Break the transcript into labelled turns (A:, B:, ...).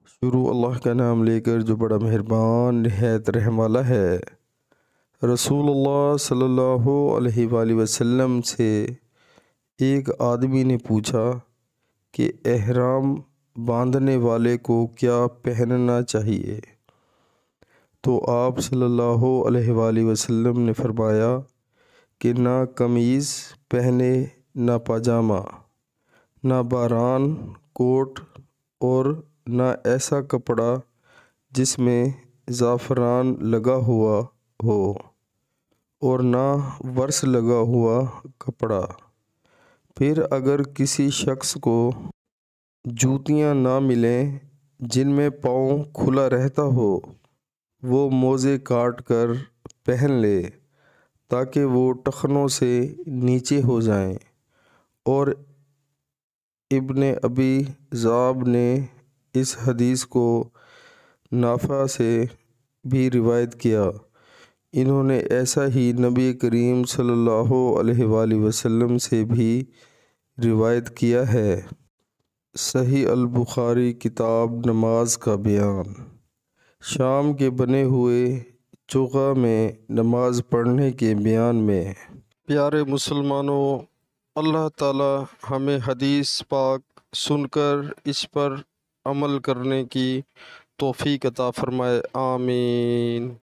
A: شروع اللہ کا نام لے کر جو بڑا مہربان نہایت رحم والا ہے۔ رسول اللہ صلی اللہ علیہ وآلہ وسلم سے ایک آدمی نے پوچھا کہ احرام باندھنے والے کو کیا پہننا چاہیے؟ تو آپ صلی اللہ علیہ وآلہ وسلم نے فرمایا کہ نہ قمیض پہنے، نہ پاجامہ، نہ باران کوٹ، اور نہ ایسا کپڑا جس میں زعفران لگا ہوا ہو، اور نہ ورس لگا ہوا کپڑا۔ پھر اگر کسی شخص کو جوتیاں نہ ملیں جن میں پاؤں کھلا رہتا ہو، وہ موزے کاٹ کر پہن لے تاکہ وہ ٹخنوں سے نیچے ہو جائیں۔ اور ابن ابی ذئب نے اس حدیث کو نافع سے بھی روایت کیا۔ انہوں نے ایسا ہی نبی کریم صلی اللہ علیہ وآلہ وسلم سے بھی روایت کیا ہے۔ صحیح البخاری کتاب نماز کا بیان۔ شام کے بنے ہوئے چوغہ میں نماز پڑھنے کے بیان میں۔ پیارے مسلمانوں، اللہ تعالی ہمیں حدیث پاک سن کر اس پر عمل کرنے کی توفیق عطا فرمائے، آمین۔